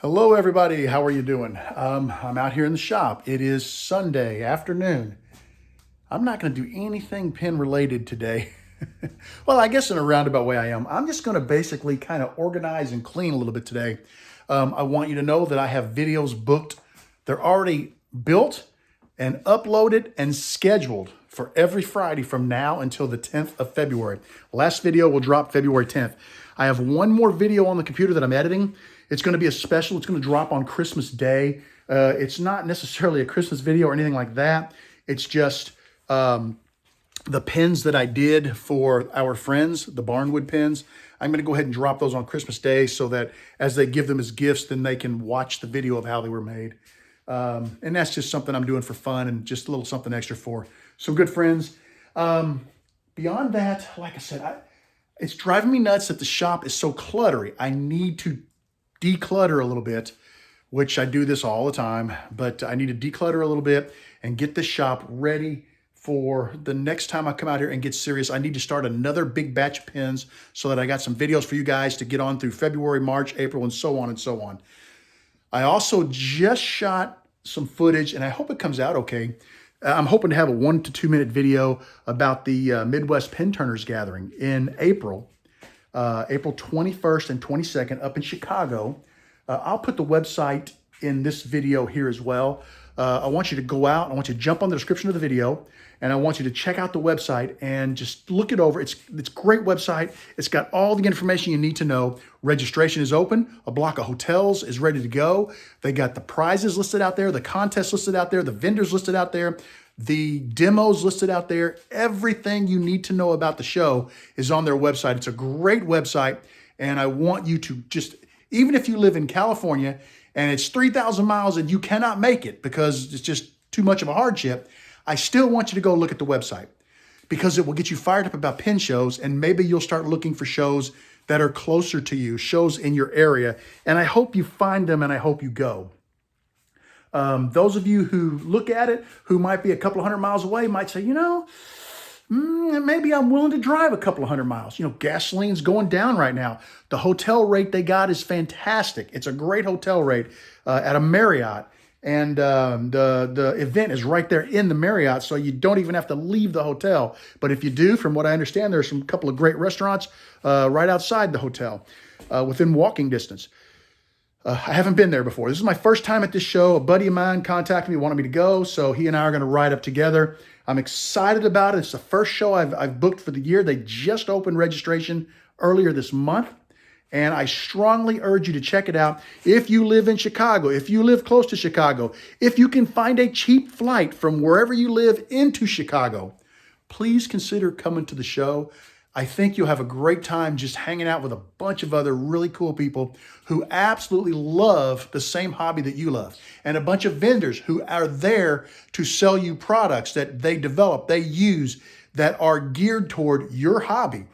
Hello, everybody. How are you doing? I'm out here in the shop. It is Sunday afternoon. I'm not going to do anything pin related today. Well, I guess in a roundabout way I am. I'm just going to basically kind of organize and clean a little bit today. I want you to know that I have videos booked. They're already built and uploaded and scheduled for every Friday from now until the 10th of February. Last video will drop February 10th. I have one more video on the computer that I'm editing. It's going to be a special. It's going to drop on Christmas Day. It's not necessarily a Christmas video or anything like that. It's just the pins that I did for our friends, the Barnwood pins. I'm going to go ahead and drop those on Christmas Day so that as they give them as gifts, then they can watch the video of how they were made. And that's just something I'm doing for fun and just a little something extra for some good friends. Beyond that, like I said, it's driving me nuts that the shop is so cluttery. I need to declutter a little bit, which I do this all the time, but I need to declutter a little bit and get the shop ready for the next time I come out here and get serious. I need to start another big batch of pins so that I got some videos for you guys to get on through February, March, April, and so on and so on. I also just shot some footage, and I hope it comes out okay. I'm hoping to have a 1 to 2 minute video about the Midwest Pin Turners Gathering in April. April 21st and 22nd up in Chicago. I'll put the website in this video here as well. I want you to go out. I want you to jump on the description of the video, and I want you to check out the website and just look it over. It's a great website. It's got all the information you need to know. Registration is open. A block of hotels is ready to go. They got the prizes listed out there, the contests listed out there, the vendors listed out there, the demos listed out there. Everything you need to know about the show is on their website. It's a great website, and I want you to just, even if you live in California and it's 3,000 miles and you cannot make it because it's just too much of a hardship, I still want you to go look at the website because it will get you fired up about pin shows, and maybe you'll start looking for shows that are closer to you, shows in your area, and I hope you find them and I hope you go. Those of you who look at it, who might be a couple of 100 miles away, might say, maybe I'm willing to drive a couple of 100 miles. Gasoline's going down right now. The hotel rate they got is fantastic. It's a great hotel rate at a Marriott. And the event is right there in the Marriott, so you don't even have to leave the hotel. But if you do, from what I understand, there's some couple of great restaurants right outside the hotel within walking distance. I haven't been there before. This is my first time at this show. A buddy of mine contacted me, wanted me to go, so he and I are going to ride up together. I'm excited about it. It's the first show I've booked for the year. They just opened registration earlier this month, and I strongly urge you to check it out. If you live in Chicago, if you live close to Chicago, if you can find a cheap flight from wherever you live into Chicago, please consider coming to the show. I think you'll have a great time just hanging out with a bunch of other really cool people who absolutely love the same hobby that you love, and a bunch of vendors who are there to sell you products that they develop, they use, that are geared toward your hobby.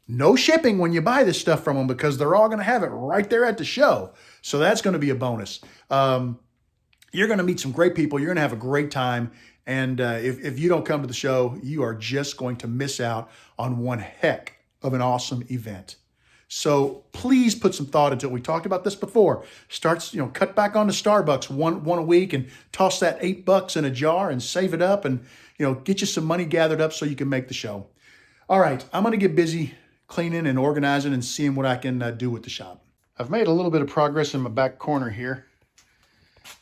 No shipping when you buy this stuff from them because they're all going to have it right there at the show. So that's going to be a bonus. You're going to meet some great people. You're going to have a great time. And if you don't come to the show, you are just going to miss out on one heck of an awesome event. So please put some thought into it. We talked about this before. Cut back on the Starbucks one a week and toss that $8 in a jar and save it up and, get you some money gathered up so you can make the show. All right, I'm going to get busy cleaning and organizing and seeing what I can do with the shop. I've made a little bit of progress in my back corner here.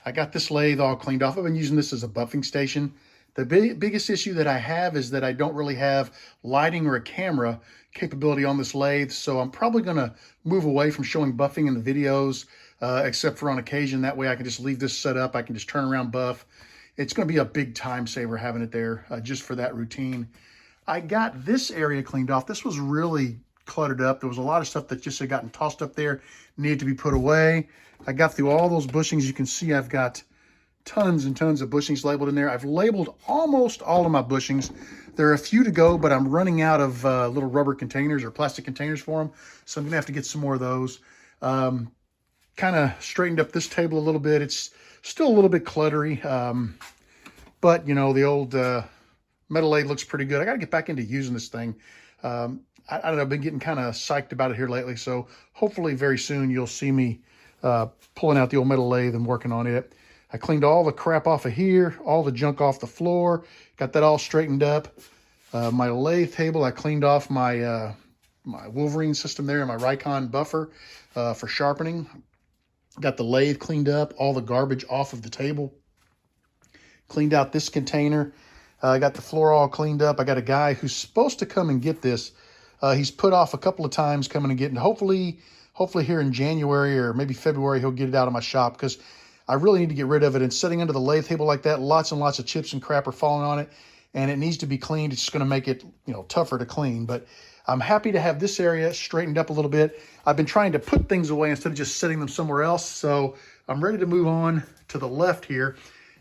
I got this lathe all cleaned off. I've been using this as a buffing station. The biggest issue that I have is that I don't really have lighting or a camera capability on this lathe, so I'm probably going to move away from showing buffing in the videos, except for on occasion. That way I can just leave this set up. I can just turn around, buff. It's going to be a big time saver having it there just for that routine. I got this area cleaned off. This was really cluttered up. There was a lot of stuff that just had gotten tossed up there, needed to be put away. I got through all those bushings. You can see I've got tons and tons of bushings labeled in there. I've labeled almost all of my bushings. There are a few to go, but I'm running out of little rubber containers or plastic containers for them. So I'm going to have to get some more of those. Kind of straightened up this table a little bit. It's still a little bit cluttery, but the old metal lathe looks pretty good. I got to get back into using this thing. I don't know, I've been getting kind of psyched about it here lately. So hopefully very soon you'll see me pulling out the old metal lathe and working on it. I cleaned all the crap off of here, all the junk off the floor, got that all straightened up. My lathe table, I cleaned off my my Wolverine system there and my Rikon buffer for sharpening. Got the lathe cleaned up, all the garbage off of the table. Cleaned out this container. I got the floor all cleaned up. I got a guy who's supposed to come and get this. He's put off a couple of times coming and getting. Hopefully here in January or maybe February, he'll get it out of my shop because I really need to get rid of it. And sitting under the lathe table like that, lots and lots of chips and crap are falling on it, and it needs to be cleaned. It's just going to make it, tougher to clean. But I'm happy to have this area straightened up a little bit. I've been trying to put things away instead of just setting them somewhere else. So I'm ready to move on to the left here.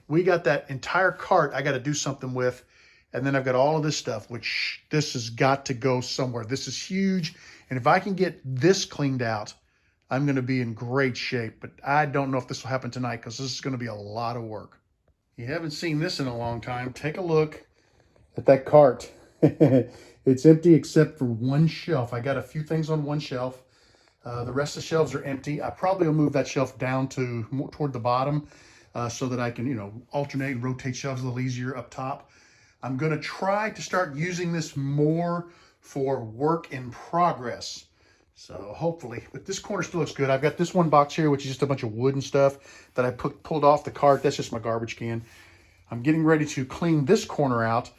We got that entire cart I got to do something with. And then I've got all of this stuff, which this has got to go somewhere. This is huge. And if I can get this cleaned out, I'm going to be in great shape. But I don't know if this will happen tonight because this is going to be a lot of work. You haven't seen this in a long time. Take a look at that cart. It's empty except for one shelf. I got a few things on one shelf. The rest of the shelves are empty. I probably will move that shelf down to more toward the bottom so that I can, alternate and rotate shelves a little easier up top. I'm going to try to start using this more for work in progress. So hopefully, but this corner still looks good. I've got this one box here, which is just a bunch of wood and stuff that I pulled off the cart. That's just my garbage can. I'm getting ready to clean this corner out,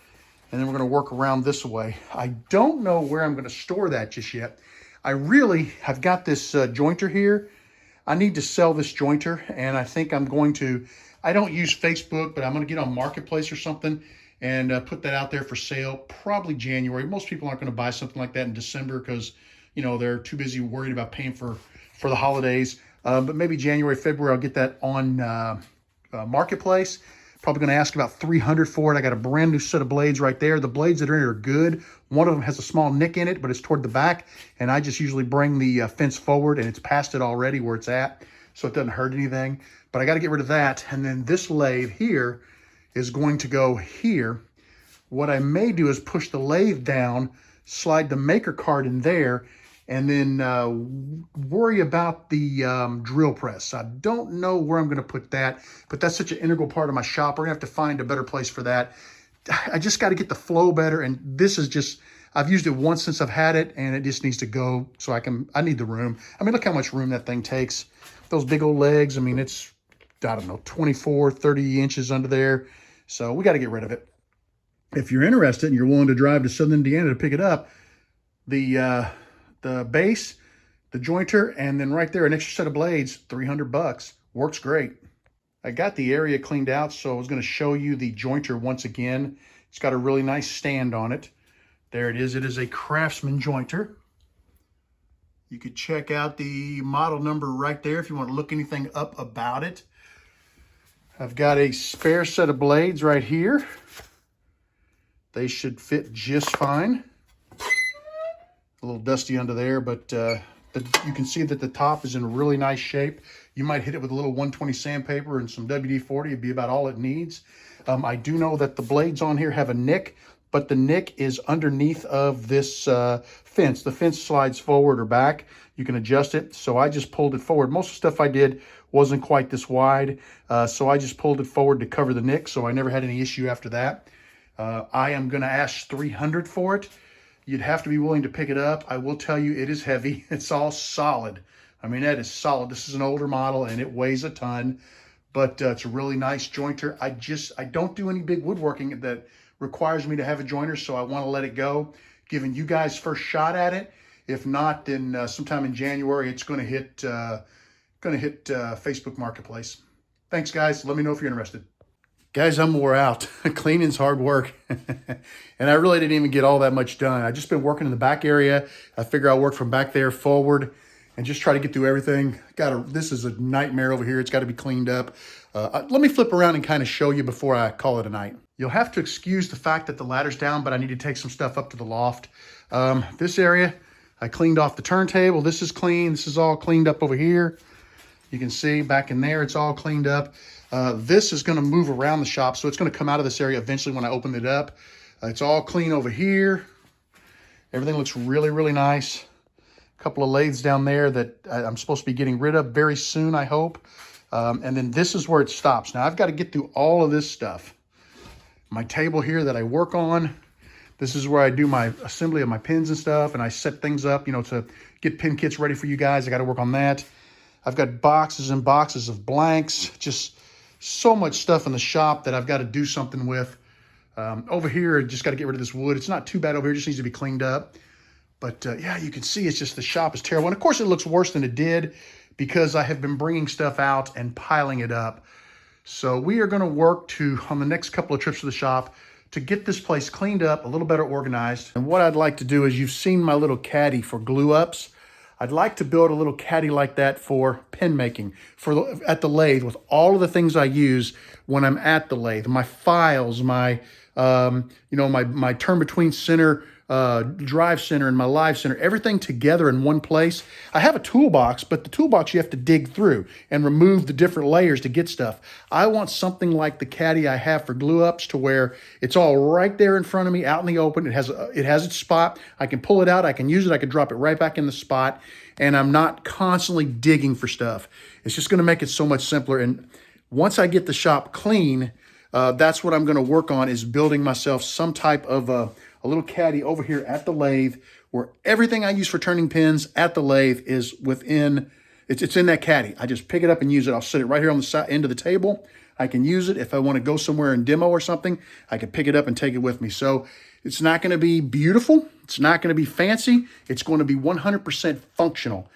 and then we're going to work around this way. I don't know where I'm going to store that just yet. I really have got this jointer here. I need to sell this jointer, and I think I'm going to, I don't use Facebook, but I'm going to get on Marketplace or something and put that out there for sale, probably January. Most people aren't going to buy something like that in December because, they're too busy worried about paying for the holidays. But maybe January, February, I'll get that on Marketplace. Probably going to ask about $300 for it. I got a brand new set of blades right there. The blades that are in it are good. One of them has a small nick in it, but it's toward the back. And I just usually bring the fence forward, and it's past it already where it's at, so it doesn't hurt anything. But I got to get rid of that. And then this lathe here is going to go here. What I may do is push the lathe down, slide the maker cart in there, and then worry about the drill press. I don't know where I'm going to put that, but that's such an integral part of my shop. We're going to have to find a better place for that. I just got to get the flow better, and this is just, I've used it once since I've had it, and it just needs to go so I need the room. I mean, look how much room that thing takes. Those big old legs, I mean, it's, I don't know, 24, 30 inches under there. So we got to get rid of it. If you're interested and you're willing to drive to Southern Indiana to pick it up, the base, the jointer, and then right there, an extra set of blades, $300. Works great. I got the area cleaned out, so I was going to show you the jointer once again. It's got a really nice stand on it. There it is. It is a Craftsman jointer. You could check out the model number right there if you want to look anything up about it. I've got a spare set of blades right here. They should fit just fine. A little dusty under there, but you can see that the top is in really nice shape. You might hit it with a little 120 sandpaper and some WD-40. It'd be about all it needs. I do know that the blades on here have a nick, but the nick is underneath of this fence. The fence slides forward or back. You can adjust it. So I just pulled it forward. Most of the stuff I did wasn't quite this wide. So I just pulled it forward to cover the nick. So I never had any issue after that. I am going to ask $300 for it. You'd have to be willing to pick it up. I will tell you, it is heavy. It's all solid. I mean, that is solid. This is an older model and it weighs a ton, but it's a really nice jointer. I don't do any big woodworking that requires me to have a jointer, so I want to let it go. Giving you guys first shot at it. If not, then sometime in January, it's going to hit Facebook Marketplace. Thanks, guys. Let me know if you're interested. Guys, I'm wore out. Cleaning's hard work. And I really didn't even get all that much done. I just been working in the back area. I figure I'll work from back there forward and just try to get through everything. This is a nightmare over here. It's got to be cleaned up. Let me flip around and kind of show you before I call it a night. You'll have to excuse the fact that the ladder's down, but I need to take some stuff up to the loft. This area, I cleaned off the turntable. This is clean. This is all cleaned up over here. You can see back in there, it's all cleaned up. This is going to move around the shop, so it's going to come out of this area eventually when I open it up. It's all clean over here. Everything looks really, really nice. A couple of lathes down there that I'm supposed to be getting rid of very soon, I hope. And then this is where it stops. Now I've got to get through all of this stuff. My table here that I work on. This is where I do my assembly of my pins and stuff, and I set things up, you know, to get pin kits ready for you guys. I got to work on that. I've got boxes and boxes of blanks, just so much stuff in the shop that I've got to do something with. Over here, I just got to get rid of this wood. It's not too bad over here, it just needs to be cleaned up. But yeah, you can see it's just the shop is terrible. And of course it looks worse than it did because I have been bringing stuff out and piling it up. So we are going to work on the next couple of trips to the shop to get this place cleaned up, a little better organized. And what I'd like to do is, you've seen my little caddy for glue ups. I'd like to build a little caddy like that for pin making, at the lathe, with all of the things I use when I'm at the lathe. My files, my my turn between center, drive center, and my live center, everything together in one place. I have a toolbox, but the toolbox you have to dig through and remove the different layers to get stuff. I want something like the caddy I have for glue ups, to where it's all right there in front of me, out in the open. It has its spot. I can pull it out, I can use it, I can drop it right back in the spot, and I'm not constantly digging for stuff. It's just going to make it so much simpler. And once I get the shop clean, that's what I'm going to work on, is building myself some type of a little caddy over here at the lathe, where everything I use for turning pins at the lathe is it's in that caddy. I just pick it up and use it. I'll set it right here on the end of the table. I can use it if I want to go somewhere and demo or something. I can pick it up and take it with me. So it's not going to be beautiful. It's not going to be fancy. It's going to be 100% functional.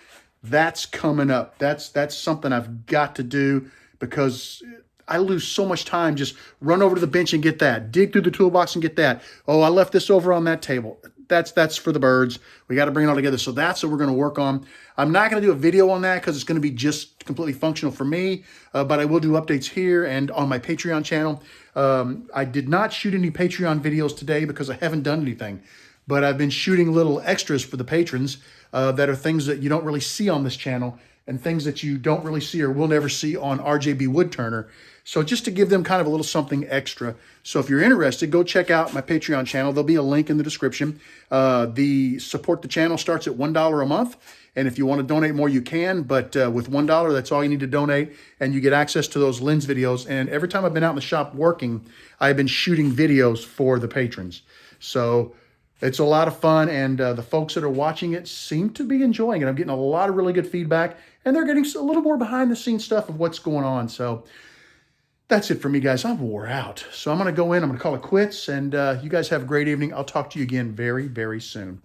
That's coming up. That's something I've got to do, because I lose so much time. Just run over to the bench and get that. Dig through the toolbox and get that. Oh, I left this over on that table. That's for the birds. We got to bring it all together. So that's what we're going to work on. I'm not going to do a video on that because it's going to be just completely functional for me. But I will do updates here and on my Patreon channel. I did not shoot any Patreon videos today because I haven't done anything. But I've been shooting little extras for the patrons that are things that you don't really see on this channel, and things that you don't really see or will never see on RJB Woodturner. So just to give them kind of a little something extra. So if you're interested, go check out my Patreon channel. There'll be a link in the description. The support the channel starts at $1 a month. And if you want to donate more, you can. But with $1, that's all you need to donate. And you get access to those lens videos. And every time I've been out in the shop working, I've been shooting videos for the patrons. So it's a lot of fun, and the folks that are watching it seem to be enjoying it. I'm getting a lot of really good feedback, and they're getting a little more behind-the-scenes stuff of what's going on. So that's it for me, guys. I'm wore out. So I'm going to go in. I'm going to call it quits, and you guys have a great evening. I'll talk to you again very, very soon.